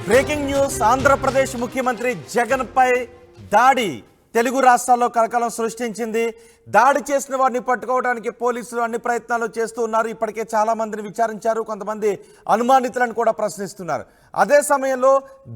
Breaking news Andhra Pradesh ముఖ్యమంత్రి జగన్ పై దాడి తెలుగు రాష్ట్రాల్లో కలకలం సృష్టించింది. దాడి చేసిన వారిని పట్టుకోవడానికి పోలీసులు అన్ని ప్రయత్నాలు చేస్తూ ఉన్నారు. ఇప్పటికే చాలా మందిని విచారించారు, కొంతమంది అనుమానితులను కూడా ప్రశ్నిస్తున్నారు. అదే సమయంలో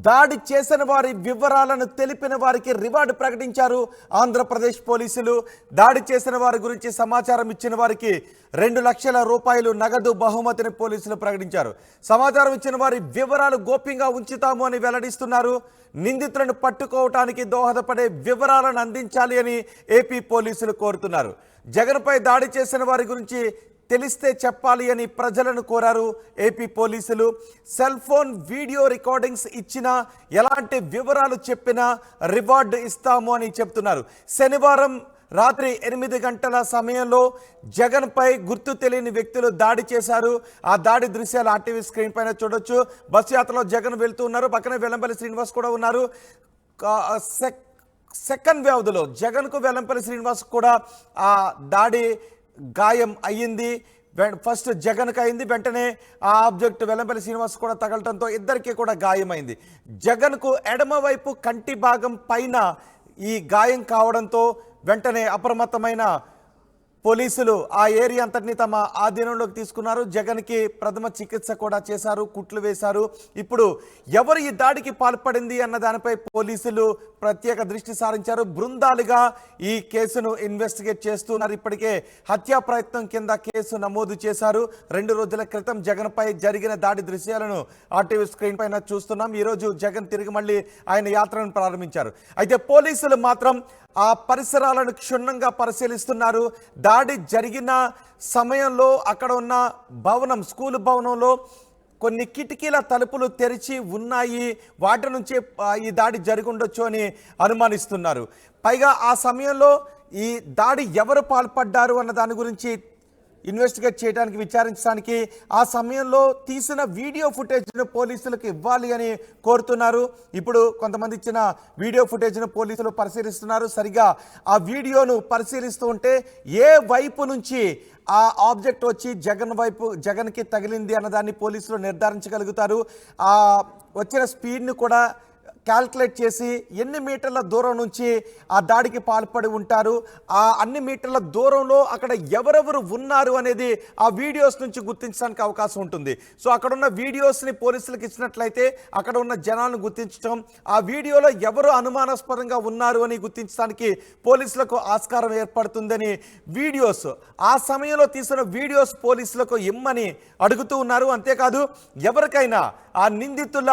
దాడి చేసిన వారి వివరాలను తెలిపిన వారికి రివార్డు ప్రకటించారు ఆంధ్రప్రదేశ్ పోలీసులు. దాడి చేసిన వారి గురించి సమాచారం ఇచ్చిన వారికి 2 లక్షల రూపాయలు నగదు బహుమతిని పోలీసులు ప్రకటించారు. సమాచారం ఇచ్చిన వారి వివరాలు గోప్యంగా ఉంచుతాము అని వెల్లడిస్తున్నారు. నిందితులను పట్టుకోవటానికి దోహదపడే వివరాలను అందించాలి అని ఏపీ పోలీసులు కోరుతున్నారు. జగన్పై దాడి చేసిన వారి గురించి తెలిస్తే చెప్పాలి అని ప్రజలను కోరారు ఏపీ పోలీసులు. సెల్ ఫోన్ వీడియో రికార్డింగ్స్ ఇచ్చినా, ఎలాంటి వివరాలు చెప్పినా రివార్డు ఇస్తాము అని చెప్తున్నారు. శనివారం రాత్రి 8 గంటల సమయంలో జగన్పై గుర్తు తెలియని వ్యక్తులు దాడి చేశారు. ఆ దాడి దృశ్యాలు ఆర్టీవీ స్క్రీన్ పైన చూడొచ్చు. బస్సు యాత్రలో జగన్ వెళ్తూ ఉన్నారు, పక్కనే వెల్లంపల్లి శ్రీనివాస్ కూడా ఉన్నారు. సెకండ్ వ్యవధిలో జగన్కు వెల్లంపల్లి శ్రీనివాస్ కూడా ఆ దాడి గాయం అయ్యింది. ఫస్ట్ జగన్కి అయింది, వెంటనే ఆ ఆబ్జెక్ట్ వెల్లంపల్లి శ్రీనివాస్ కూడా తగలటంతో ఇద్దరికీ కూడా గాయమైంది. జగన్కు ఎడమవైపు కంటి భాగం పైన ఈ గాయం కావడంతో వెంటనే అప్రమత్తమైన పోలీసులు ఆ ఏరియా అంతటిని తమ ఆధీనంలోకి తీసుకున్నారు. జగన్కి ప్రథమ చికిత్స కూడా చేశారు, కుట్లు వేశారు. ఇప్పుడు ఎవరు ఈ దాడికి పాల్పడింది అన్న దానిపై పోలీసులు ప్రత్యేక దృష్టి సారించారు. బృందాలుగా ఈ కేసును ఇన్వెస్టిగేట్ చేస్తున్నారు. ఇప్పటికే హత్యా ప్రయత్నం కింద కేసు నమోదు చేశారు. 2 రోజుల క్రితం జగన్పై జరిగిన దాడి దృశ్యాలను ఆర్టీవీ స్క్రీన్ పైన చూస్తున్నాం. ఈరోజు జగన్ తిరిగి మళ్ళీ ఆయన యాత్రను ప్రారంభించారు. అయితే పోలీసులు మాత్రం ఆ పరిసరాలను క్షుణ్ణంగా పరిశీలిస్తున్నారు. దాడి జరిగిన సమయంలో అక్కడ ఉన్న భవనం, స్కూల్ భవనంలో కొన్ని కిటికీల తలుపులు తెరిచి ఉన్నాయి. వాటి నుంచే ఈ దాడి జరిగి ఉండొచ్చు అని అనుమానిస్తున్నారు. పైగా ఆ సమయంలో ఈ దాడి ఎవరు పాల్పడ్డారు అన్న దాని గురించి ఇన్వెస్టిగేట్ చేయడానికి, విచారించడానికి ఆ సమయంలో తీసిన వీడియో ఫుటేజ్ను పోలీసులకు ఇవ్వాలి అని కోరుతున్నారు. ఇప్పుడు కొంతమంది ఇచ్చిన వీడియో ఫుటేజ్ను పోలీసులు పరిశీలిస్తున్నారు. సరిగా ఆ వీడియోను పరిశీలిస్తూ ఉంటే ఏ వైపు నుంచి ఆ ఆబ్జెక్ట్ వచ్చి జగన్కి తగిలింది అన్నదాన్ని పోలీసులు నిర్ధారించగలుగుతారు. ఆ వచ్చిన స్పీడ్ని కూడా క్యాల్కులేట్ చేసి ఎన్ని మీటర్ల దూరం నుంచి ఆ దాడికి పాల్పడి ఉంటారు, ఆ అన్ని మీటర్ల దూరంలో అక్కడ ఎవరెవరు ఉన్నారు అనేది ఆ వీడియోస్ నుంచి గుర్తించడానికి అవకాశం ఉంటుంది. సో అక్కడ ఉన్న వీడియోస్ని పోలీసులకు ఇచ్చినట్లయితే అక్కడ ఉన్న జనాలను గుర్తించడం, ఆ వీడియోలో ఎవరు అనుమానాస్పదంగా ఉన్నారు అని గుర్తించడానికి పోలీసులకు ఆస్కారం ఏర్పడుతుందని వీడియోస్, ఆ సమయంలో తీసిన వీడియోస్ పోలీసులకు ఇమ్మని అడుగుతూ ఉన్నారు. అంతేకాదు ఎవరికైనా ఆ నిందితుల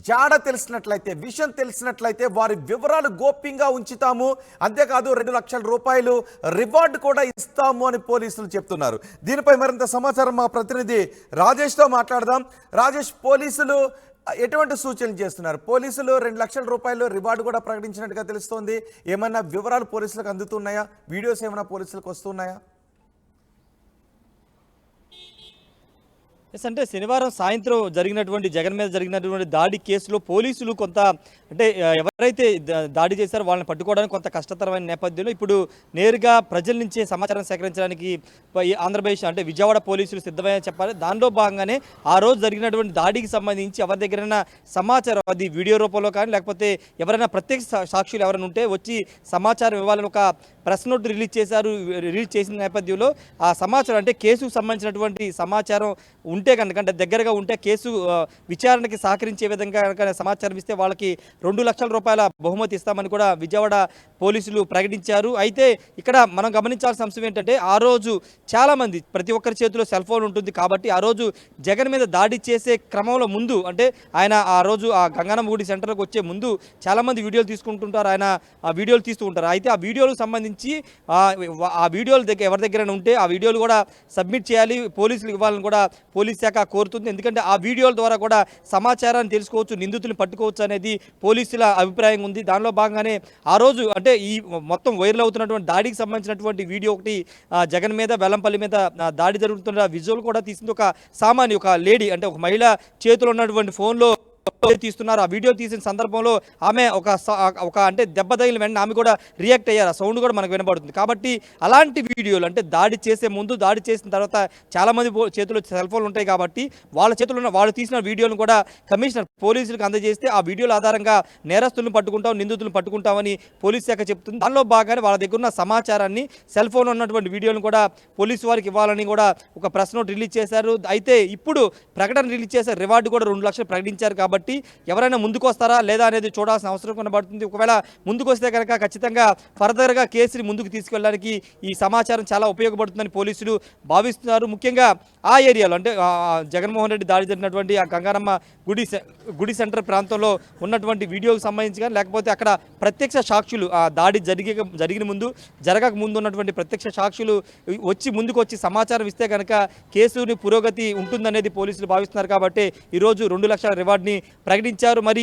జాడ తెలిసినట్లయితే, విషయం తెలిసినట్లయితే వారి వివరాలు గోప్యంగా ఉంచుతాము, అంతేకాదు 2 లక్షల రూపాయలు రివార్డు కూడా ఇస్తాము అని పోలీసులు చెప్తున్నారు. దీనిపై మరింత సమాచారం మా ప్రతినిధి రాజేష్తో మాట్లాడదాం. రాజేష్, పోలీసులు ఎటువంటి సూచనలు చేస్తున్నారు? పోలీసులు 2 లక్షల రూపాయలు రివార్డు కూడా ప్రకటించినట్టుగా తెలుస్తోంది. ఏమైనా వివరాలు పోలీసులకు అందుతున్నాయా? వీడియోస్ ఏమైనా పోలీసులకు వస్తున్నాయా? అంటే శనివారం సాయంత్రం జరిగినటువంటి జగన్ మీద జరిగినటువంటి దాడి కేసులో పోలీసులు కొంత అంటే ఎవరైతే దాడి చేశారో వాళ్ళని పట్టుకోవడానికి కొంత కష్టతరమైన నేపథ్యంలో ఇప్పుడు నేరుగా ప్రజల నుంచే సమాచారం సేకరించడానికి ఆంధ్రప్రదేశ్ అంటే విజయవాడ పోలీసులు సిద్ధమయ్యని చెప్పాలి. దానిలో భాగంగానే ఆ రోజు జరిగినటువంటి దాడికి సంబంధించి ఎవరి దగ్గరైనా సమాచారం, అది వీడియో రూపంలో కానీ లేకపోతే ఎవరైనా ప్రత్యక్ష సాక్షులు ఎవరైనా ఉంటే వచ్చి సమాచారం ఇవ్వాలని ఒక ప్రెస్ నోట్ రిలీజ్ చేసిన నేపథ్యంలో ఆ సమాచారం అంటే కేసుకు సంబంధించినటువంటి సమాచారం ఉంటే కనుక దగ్గరగా ఉంటే కేసు విచారణకి సహకరించే విధంగా కనుక సమాచారం ఇస్తే వాళ్ళకి 2 లక్షల రూపాయల బహుమతి ఇస్తామని కూడా విజయవాడ పోలీసులు ప్రకటించారు. అయితే ఇక్కడ మనం గమనించాల్సిన అంశం ఏంటంటే ఆ రోజు చాలామంది, ప్రతి ఒక్కరి చేతిలో సెల్ ఫోన్ ఉంటుంది కాబట్టి ఆ రోజు జగన్ మీద దాడి చేసే క్రమంలో ముందు అంటే ఆయన ఆ రోజు ఆ గంగానమ్మ గుడి సెంటర్కి వచ్చే ముందు చాలామంది వీడియోలు తీసుకుంటుంటారు, ఆయన ఆ వీడియోలు తీస్తూ ఉంటారు. అయితే ఆ వీడియోలకు సంబంధించి ఆ వీడియోలు ఎవరి దగ్గర ఉంటే ఆ వీడియోలు కూడా సబ్మిట్ చేయాలి, పోలీసులకు ఇవ్వాలని కూడా పోలీస్ శాఖ కోరుతుంది. ఎందుకంటే ఆ వీడియోల ద్వారా కూడా సమాచారాన్ని తెలుసుకోవచ్చు, నిందితులను పట్టుకోవచ్చు అనేది పోలీసుల అభిప్రాయం ఉంది. దానిలో భాగంగానే ఆ రోజు అంటే ఈ మొత్తం వైరల్ అవుతున్నటువంటి దాడికి సంబంధించినటువంటి వీడియో ఒకటి జగన్ మీద, వెల్లంపల్లి మీద దాడి జరుగుతున్న విజువల్ కూడా తీసింది ఒక సామాన్య, ఒక లేడీ అంటే ఒక మహిళ చేతిలో ఉన్నటువంటి ఫోన్లో తీస్తున్నారు. ఆ వీడియో తీసిన సందర్భంలో ఆమె ఒక అంటే దెబ్బ తగిలిన వెంటనే ఆమె కూడా రియాక్ట్ అయ్యారు. ఆ సౌండ్ కూడా మనకు వినబడుతుంది. కాబట్టి అలాంటి వీడియోలు అంటే దాడి చేసే ముందు, దాడి చేసిన తర్వాత చాలామంది చేతుల్లో సెల్ ఫోన్లు ఉంటాయి కాబట్టి వాళ్ళ చేతుల్లో ఉన్న వాళ్ళు తీసిన వీడియోలను కూడా కమిషనర్ పోలీసులకు అందజేస్తే ఆ వీడియోల ఆధారంగా నేరస్తులను పట్టుకుంటాం, నిందితులను పట్టుకుంటామని పోలీస్ శాఖ చెప్తుంది. దానిలో భాగంగానే వాళ్ళ దగ్గర ఉన్న సమాచారాన్ని సెల్ ఫోన్లో ఉన్నటువంటి వీడియోలను కూడా పోలీసు వారికి ఇవ్వాలని కూడా ఒక ప్రెస్ నోట్ రిలీజ్ చేశారు. అయితే ఇప్పుడు ప్రకటన రిలీజ్ చేశారు. రివార్డు కూడా 2 లక్షలు ప్రకటించారు. కాబట్టి ఎవరైనా ముందుకు వస్తారా లేదా అనేది చూడాల్సిన అవసరం కనబడుతుంది. ఒకవేళ ముందుకు వస్తే కనుక ఖచ్చితంగా ఫర్దర్గా కేసుని ముందుకు తీసుకెళ్ళడానికి ఈ సమాచారం చాలా ఉపయోగపడుతుందని పోలీసులు భావిస్తున్నారు. ముఖ్యంగా ఆ ఏరియాలో అంటే జగన్మోహన్ రెడ్డి దాడి జరిగినటువంటి ఆ గంగారమ్మ గుడి సెంటర్ ప్రాంతంలో ఉన్నటువంటి వీడియోకి సంబంధించి కానీ లేకపోతే అక్కడ ప్రత్యక్ష సాక్షులు ఆ దాడి జరిగిన ముందు జరగక ముందు ఉన్నటువంటి ప్రత్యక్ష సాక్షులు ముందుకు వచ్చి సమాచారం ఇస్తే కనుక కేసుని పురోగతి ఉంటుందనేది పోలీసులు భావిస్తున్నారు. కాబట్టి ఈరోజు 2 లక్షల రివార్డ్ని ప్రకటించారు. మరి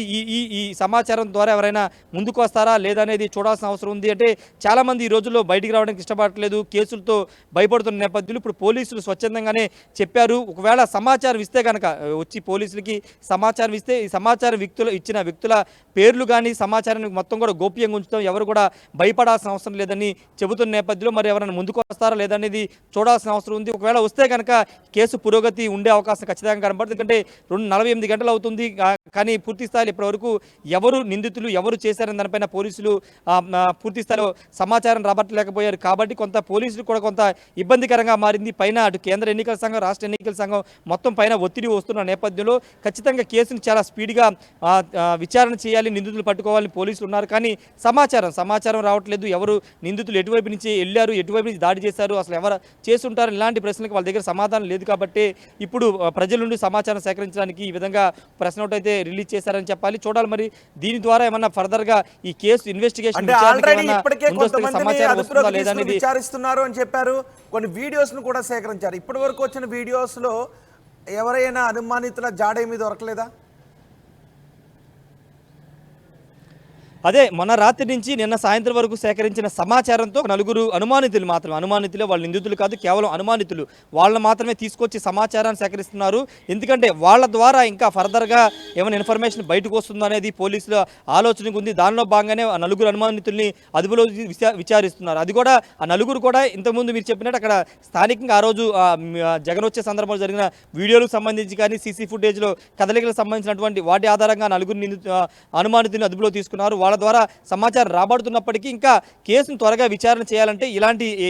ఈ సమాచారం ద్వారా ఎవరైనా ముందుకు వస్తారా లేదా అనేది చూడాల్సిన అవసరం ఉంది. అంటే చాలామంది ఈ రోజుల్లో బయటికి రావడానికి ఇష్టపడట్లేదు, కేసులతో భయపడుతున్న నేపథ్యంలో ఇప్పుడు పోలీసులు స్వచ్ఛందంగానే చెప్పారు. ఒకవేళ సమాచారం ఇస్తే కనుక వచ్చి పోలీసులకి సమాచారం ఇస్తే ఈ సమాచారం ఇచ్చిన వ్యక్తుల పేర్లు కానీ సమాచారాన్ని మొత్తం కూడా గోప్యంగా ఉంచుతాం, ఎవరు కూడా భయపడాల్సిన అవసరం లేదని చెబుతున్న నేపథ్యంలో మరి ఎవరైనా ముందుకు వస్తారా లేదనేది చూడాల్సిన అవసరం ఉంది. ఒకవేళ వస్తే కనుక కేసు పురోగతి ఉండే అవకాశం ఖచ్చితంగా కనబడుతుంది. ఎందుకంటే 48 గంటలు అవుతుంది కానీ పూర్తి స్థాయిలో ఇప్పటివరకు ఎవరు నిందితులు ఎవరు చేశారని దానిపైన పోలీసులు పూర్తి స్థాయిలో సమాచారం రాబట్టలేకపోయారు. కాబట్టి కొంత పోలీసులు కూడా కొంత ఇబ్బందికరంగా మారింది. పైన అటు కేంద్ర ఎన్నికల సంఘం, రాష్ట్ర ఎన్నికల సంఘం మొత్తం పైన ఒత్తిడి వస్తున్న నేపథ్యంలో ఖచ్చితంగా కేసును చాలా స్పీడ్గా విచారణ చేయాలి, నిందితులు పట్టుకోవాలని పోలీసులు ఉన్నారు. కానీ సమాచారం రావట్లేదు. ఎవరు నిందితులు ఎటువైపు నుంచి వెళ్ళారు, ఎటువైపు నుంచి దాడి చేశారు, అసలు ఎవరు చేస్తుంటారు, ఇలాంటి ప్రశ్నలకు వాళ్ళ దగ్గర సమాధానం లేదు. కాబట్టి ఇప్పుడు ప్రజల నుండి సమాచారం సేకరించడానికి ఈ విధంగా ప్రెస్ నోట్ అయితే రిలీజ్ చేశారని చెప్పాలి. చూడాలి మరి దీని ద్వారా ఏమన్నా ఫర్దర్గా ఈ కేసు ఇన్వెస్టిగేషన్ విచారిస్తున్నారు అని చెప్పారు. కొన్ని వీడియోస్ ను కూడా సేకరించారు. ఇప్పటి వరకు వచ్చిన వీడియోస్ లో ఎవరైనా అనుమానితుల జాడేమీ దొరకలేదా? అదే మొన్న రాత్రి నుంచి నిన్న సాయంత్రం వరకు సేకరించిన సమాచారంతో 4 అనుమానితులు మాత్రమే, అనుమానితులే, వాళ్ళు నిందితులు కాదు, కేవలం అనుమానితులు, వాళ్ళని మాత్రమే తీసుకొచ్చి సమాచారాన్ని సేకరిస్తున్నారు. ఎందుకంటే వాళ్ళ ద్వారా ఇంకా ఫర్దర్గా ఏమైనా ఇన్ఫర్మేషన్ బయటకు వస్తుందో అనేది పోలీసుల ఆలోచనకు ఉంది. దానిలో భాగంగానే ఆ 4 అనుమానితుల్ని అదుపులో విచారిస్తున్నారు. అది కూడా ఆ 4 కూడా ఇంతకుముందు మీరు చెప్పినట్టు అక్కడ స్థానికంగా ఆ రోజు జగన్ వచ్చే సందర్భంలో జరిగిన వీడియోలకు సంబంధించి కానీ సీసీ ఫుటేజ్లో కదలికలకు సంబంధించినటువంటి వాటి ఆధారంగా 4 అనుమానితుల్ని అదుపులో తీసుకున్నారు. వాళ్ళ ద్వారా సమాచారం రాబడుతున్నప్పటికీ ఇంకా కేసును త్వరగా విచారణ చేయాలంటే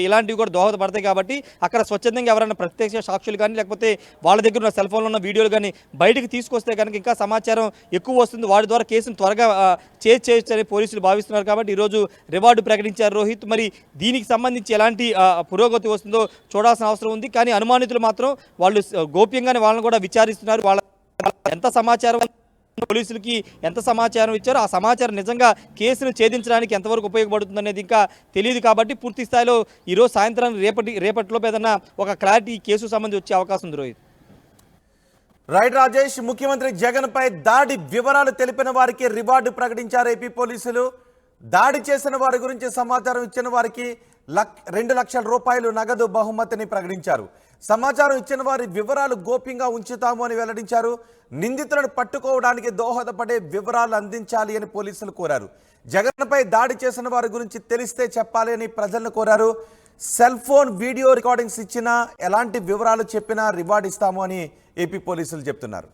ఇలాంటివి కూడా దోహదపడతాయి. కాబట్టి అక్కడ స్వచ్ఛందంగా ఎవరైనా ప్రత్యక్ష సాక్షులు కానీ లేకపోతే వాళ్ళ దగ్గర ఉన్న సెల్ ఫోన్లో ఉన్న వీడియోలు కానీ బయటకు తీసుకొస్తే కనుక ఇంకా సమాచారం ఎక్కువ వస్తుంది. వాటి ద్వారా కేసును త్వరగా చేయొచ్చని పోలీసులు భావిస్తున్నారు. కాబట్టి ఈరోజు రివార్డు ప్రకటించారు రోహిత్. మరి దీనికి సంబంధించి ఎలాంటి పురోగతి వస్తుందో చూడాల్సిన అవసరం ఉంది. కానీ అనుమానితులు మాత్రం వాళ్ళు గోప్యంగానే వాళ్ళని కూడా విచారిస్తున్నారు. వాళ్ళ ఎంత సమాచారం పోలీసులకి ఎంత సమాచారం ఇచ్చారో ఆ సమాచారం నిజంగా కేసును ఛేదించడానికి ఎంతవరకు ఉపయోగపడుతుంది అనేది ఇంకా తెలియదు. కాబట్టి పూర్తి స్థాయిలో ఈరోజు సాయంత్రం రేపటిలో ఏదైనా ఒక క్లారిటీ కేసు సంబంధించి వచ్చే అవకాశం ఉంది రోహిత్. రైట్ రాజేష్, ముఖ్యమంత్రి జగన్ పై దాడి వివరాలు తెలిపిన వారికి రివార్డు ప్రకటించారు ఏపీ పోలీసులు. దాడి చేసిన వారి గురించి సమాచారం ఇచ్చిన వారికి 2 లక్షల రూపాయలు నగదు బహుమతిని ప్రకటించారు. సమాచారం ఇచ్చిన వారి వివరాలు గోప్యంగా ఉంచుతాము అని వెల్లడించారు. నిందితులను పట్టుకోవడానికి దోహదపడే వివరాలు అందించాలి అని పోలీసులు కోరారు. జగన్పై దాడి చేసిన వారి గురించి తెలిస్తే చెప్పాలి అని ప్రజలను కోరారు. సెల్ ఫోన్ వీడియో రికార్డింగ్స్ ఇచ్చినా ఎలాంటి వివరాలు చెప్పినా రివార్డు ఇస్తాము అని ఏపీ పోలీసులు చెప్తున్నారు.